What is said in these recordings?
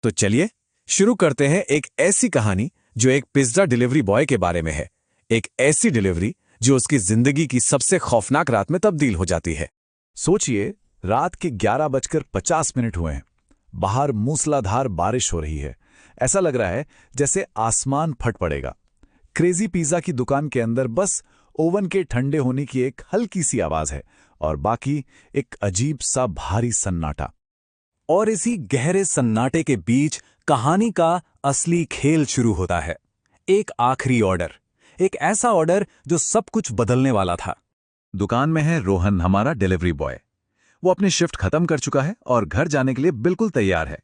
तो चलिए शुरू करते हैं एक ऐसी कहानी जो एक पिज्जा डिलीवरी बॉय के बारे में है। एक ऐसी डिलीवरी जो उसकी जिंदगी की सबसे खौफनाक रात में तब्दील हो जाती है। सोचिए, रात के 11:50 हुए हैं। बाहर मूसलाधार बारिश हो रही है। ऐसा लग रहा है जैसे आसमान फट पड़ेगा। क्रेजी पिज्जा की दुकान के अंदर बस ओवन के ठंडे होने की एक हल्की सी आवाज है और बाकी एक अजीब सा भारी सन्नाटा। और इसी गहरे सन्नाटे के बीच कहानी का असली खेल शुरू होता है। एक आखिरी ऑर्डर, एक ऐसा ऑर्डर जो सब कुछ बदलने वाला था। दुकान में है रोहन, हमारा डिलीवरी बॉय। वो अपनी शिफ्ट खत्म कर चुका है और घर जाने के लिए बिल्कुल तैयार है।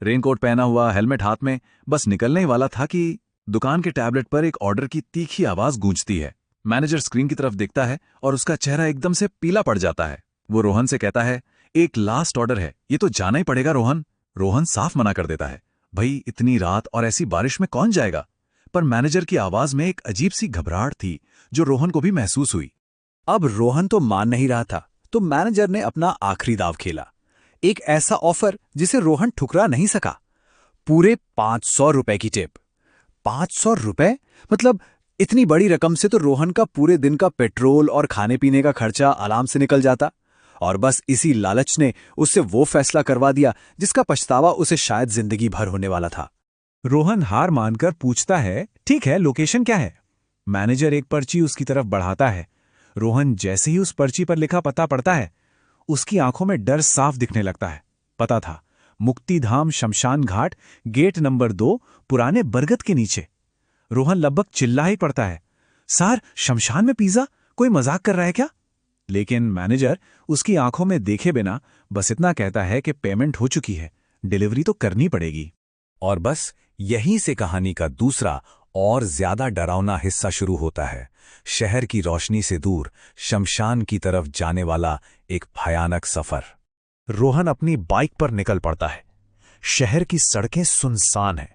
रेनकोट पहना हुआ, हेलमेट हाथ में, बस निकलने ही वाला था कि दुकान के टैबलेट पर एक ऑर्डर की तीखी आवाज गूंजती है। मैनेजर स्क्रीन की तरफ देखता है और उसका चेहरा एकदम से पीला पड़ जाता है। वो रोहन से कहता है, एक लास्ट ऑर्डर है, ये तो जाना ही पड़ेगा रोहन। रोहन साफ मना कर देता है, भाई इतनी रात और ऐसी बारिश में कौन जाएगा। पर मैनेजर की आवाज में एक अजीब सी घबराहट थी जो रोहन को भी महसूस हुई। अब रोहन तो मान नहीं रहा था, तो मैनेजर ने अपना आखिरी दाव खेला। एक ऐसा ऑफर जिसे रोहन ठुकरा नहीं सका। पूरे 500 रुपए की टिप। 500 रुपए? मतलब इतनी बड़ी रकम से तो रोहन का पूरे दिन का पेट्रोल और खाने पीने का खर्चा आराम से निकल जाता। और बस इसी लालच ने उससे वो फैसला करवा दिया जिसका पछतावा उसे शायद जिंदगी भर होने वाला था। रोहन हार मानकर पूछता है, ठीक है, लोकेशन क्या है? मैनेजर एक पर्ची उसकी तरफ बढ़ाता है। रोहन जैसे ही उस पर्ची पर लिखा पता पढ़ता है, उसकी आंखों में डर साफ दिखने लगता है। पता था, मुक्तिधाम शमशान घाट, गेट नंबर 2, पुराने बरगद के नीचे। रोहन लगभग चिल्ला ही पड़ता है, सर, शमशान में पिज्जा? कोई मजाक कर रहा है क्या? लेकिन मैनेजर उसकी आंखों में देखे बिना बस इतना कहता है कि पेमेंट हो चुकी है, डिलीवरी तो करनी पड़ेगी। और बस यहीं से कहानी का दूसरा और ज्यादा डरावना हिस्सा शुरू होता है। शहर की रोशनी से दूर शमशान की तरफ जाने वाला एक भयानक सफर। रोहन अपनी बाइक पर निकल पड़ता है। शहर की सड़कें सुनसान हैं।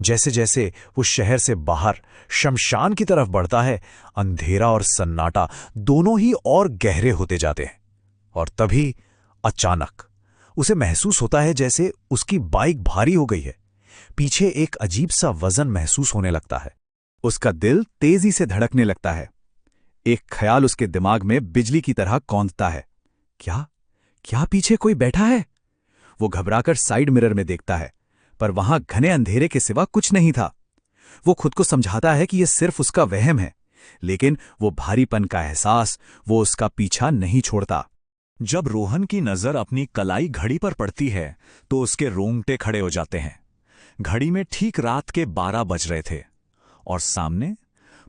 जैसे जैसे वो शहर से बाहर शमशान की तरफ बढ़ता है, अंधेरा और सन्नाटा दोनों ही और गहरे होते जाते हैं। और तभी अचानक उसे महसूस होता है जैसे उसकी बाइक भारी हो गई है। पीछे एक अजीब सा वजन महसूस होने लगता है। उसका दिल तेजी से धड़कने लगता है। एक ख्याल उसके दिमाग में बिजली की तरह कौंधता है, क्या क्या पीछे कोई बैठा है? वो घबराकर साइड मिरर में देखता है, पर वहां घने अंधेरे के सिवा कुछ नहीं था। वो खुद को समझाता है कि यह सिर्फ उसका वहम है, लेकिन वो भारीपन का एहसास वो उसका पीछा नहीं छोड़ता। जब रोहन की नजर अपनी कलाई घड़ी पर पड़ती है तो उसके रोंगटे खड़े हो जाते हैं। घड़ी में ठीक रात के 12 बज रहे थे और सामने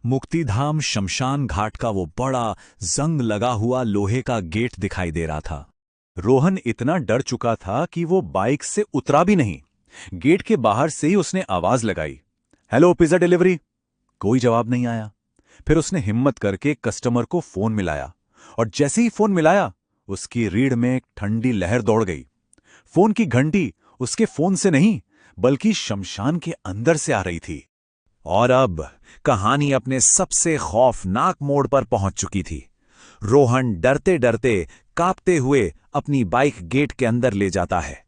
मुक्तिधाम शमशान घाट का वो बड़ा जंग लगा हुआ लोहे का गेट दिखाई दे रहा था। रोहन इतना डर चुका था कि वो बाइक से उतरा भी नहीं। गेट के बाहर से ही उसने आवाज लगाई, हेलो पिज्जा डिलीवरी। कोई जवाब नहीं आया। फिर उसने हिम्मत करके कस्टमर को फोन मिलाया और जैसे ही फोन मिलाया उसकी रीढ़ में एक ठंडी लहर दौड़ गई। फोन की घंटी उसके फोन से नहीं बल्कि शमशान के अंदर से आ रही थी। और अब कहानी अपने सबसे खौफनाक मोड़ पर पहुंच चुकी थी। रोहन डरते डरते, कांपते हुए अपनी बाइक गेट के अंदर ले जाता है।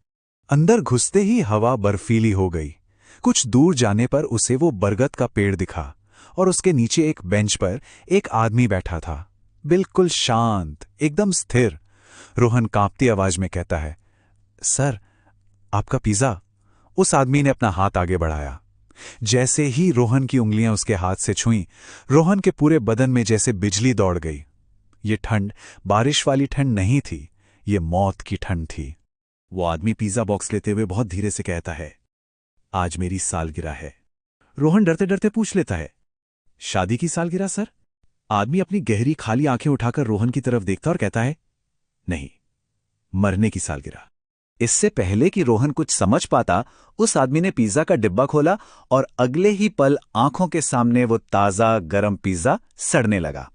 अंदर घुसते ही हवा बर्फीली हो गई। कुछ दूर जाने पर उसे वो बरगद का पेड़ दिखा और उसके नीचे एक बेंच पर एक आदमी बैठा था, बिल्कुल शांत, एकदम स्थिर। रोहन कांपती आवाज में कहता है, सर, आपका पिज्जा। उस आदमी ने अपना हाथ आगे बढ़ाया। जैसे ही रोहन की उंगलियां उसके हाथ से छुईं, रोहन के पूरे बदन में जैसे बिजली दौड़ गई। ये ठंड बारिश वाली ठंड नहीं थी, ये मौत की ठंड थी। वो आदमी पिज्जा बॉक्स लेते हुए बहुत धीरे से कहता है, आज मेरी सालगिरह है। रोहन डरते डरते पूछ लेता है, शादी की सालगिरह सर? आदमी अपनी गहरी खाली आंखें उठाकर रोहन की तरफ देखता और कहता है, नहीं, मरने की सालगिरह। इससे पहले कि रोहन कुछ समझ पाता, उस आदमी ने पिज्जा का डिब्बा खोला और अगले ही पल आंखों के सामने वो ताजा गरम पिज्जा सड़ने लगा।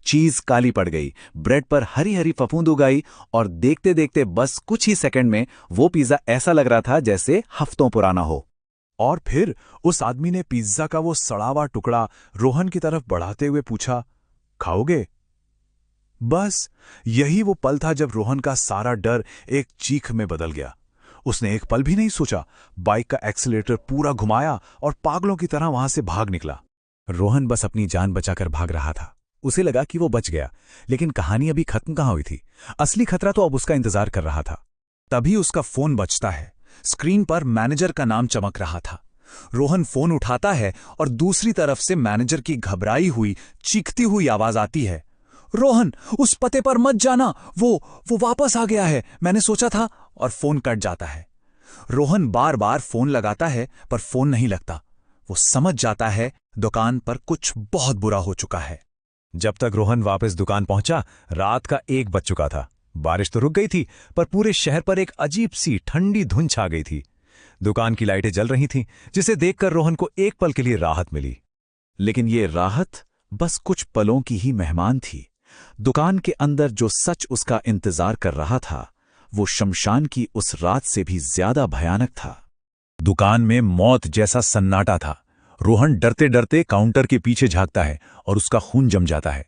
चीज काली पड़ गई, ब्रेड पर हरी हरी फफूंद उगाई और देखते देखते बस कुछ ही सेकंड में वो पिज्जा ऐसा लग रहा था जैसे हफ्तों पुराना हो। और फिर उस आदमी ने पिज्जा का वो सड़ा हुआ टुकड़ा रोहन की तरफ बढ़ाते हुए पूछा, खाओगे? बस यही वो पल था जब रोहन का सारा डर एक चीख में बदल गया। उसने एक पल भी नहीं सोचा, बाइक का एक्सीलरेटर पूरा घुमाया और पागलों की तरह वहां से भाग निकला। रोहन बस अपनी जान बचाकर भाग रहा था। उसे लगा कि वो बच गया, लेकिन कहानी अभी खत्म कहाँ हुई थी। असली खतरा तो अब उसका इंतजार कर रहा था। तभी उसका फोन बजता है। स्क्रीन पर मैनेजर का नाम चमक रहा था। रोहन फोन उठाता है और दूसरी तरफ से मैनेजर की घबराई हुई, चीखती हुई आवाज आती है, रोहन, उस पते पर मत जाना, वो वापस आ गया है, मैंने सोचा था। और फोन कट जाता है। रोहन बार बार फोन लगाता है पर फोन नहीं लगता। वो समझ जाता है दुकान पर कुछ बहुत बुरा हो चुका है। जब तक रोहन वापस दुकान पहुंचा, रात का 1 बज चुका था। बारिश तो रुक गई थी, पर पूरे शहर पर एक अजीब सी ठंडी धुंध छा गई थी। दुकान की लाइटें जल रही थीं, जिसे देखकर रोहन को एक पल के लिए राहत मिली। लेकिन ये राहत बस कुछ पलों की ही मेहमान थी। दुकान के अंदर जो सच उसका इंतजार कर रहा था, वो शमशान की उस रात से भी ज्यादा भयानक था। दुकान में मौत जैसा सन्नाटा था। रोहन डरते डरते काउंटर के पीछे झांकता है और उसका खून जम जाता है।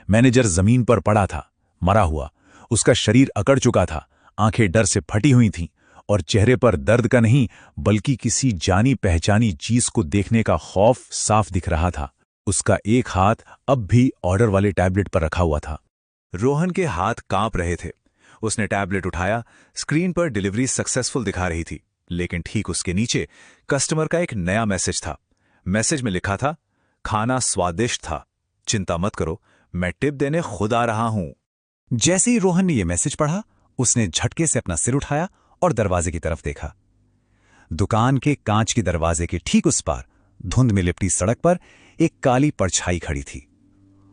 मैनेजर जमीन पर पड़ा था, मरा हुआ। उसका शरीर अकड़ चुका था, आंखें डर से फटी हुई थीं और चेहरे पर दर्द का नहीं बल्कि किसी जानी पहचानी चीज को देखने का खौफ साफ दिख रहा था। उसका एक हाथ अब भी ऑर्डर वाले टैबलेट पर रखा हुआ था। रोहन के हाथ कांप रहे थे। उसने टैबलेट उठाया। स्क्रीन पर डिलीवरी सक्सेसफुल दिखा रही थी, लेकिन ठीक उसके नीचे कस्टमर का एक नया मैसेज था। मैसेज में लिखा था, खाना स्वादिष्ट था, चिंता मत करो, मैं टिप देने खुद आ रहा हूं। जैसे ही रोहन ने यह मैसेज पढ़ा, उसने झटके से अपना सिर उठाया और दरवाजे की तरफ देखा। दुकान के कांच के दरवाजे के ठीक उस पार धुंध में लिपटी सड़क पर एक काली परछाई खड़ी थी,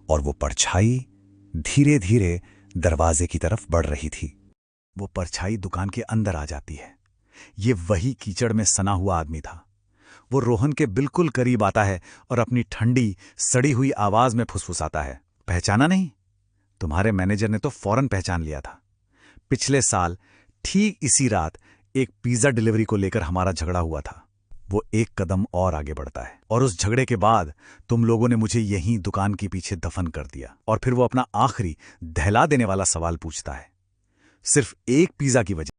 और वो परछाई धीरे धीरे दरवाजे की तरफ बढ़ रही थी। वो परछाई दुकान के अंदर आ जाती है। ये वही कीचड़ में सना हुआ आदमी था। वो रोहन के बिल्कुल करीब आता है और अपनी ठंडी सड़ी हुई आवाज में फुसफुसाता है, पहचाना नहीं? तुम्हारे मैनेजर ने तो फौरन पहचान लिया था। पिछले साल ठीक इसी रात एक पिज्जा डिलीवरी को लेकर हमारा झगड़ा हुआ था। वो एक कदम और आगे बढ़ता है, और उस झगड़े के बाद तुम लोगों ने मुझे यहीं दुकान के पीछे दफन कर दिया। और फिर वो अपना आखिरी दहला देने वाला सवाल पूछता है, सिर्फ एक पिज्जा की वजह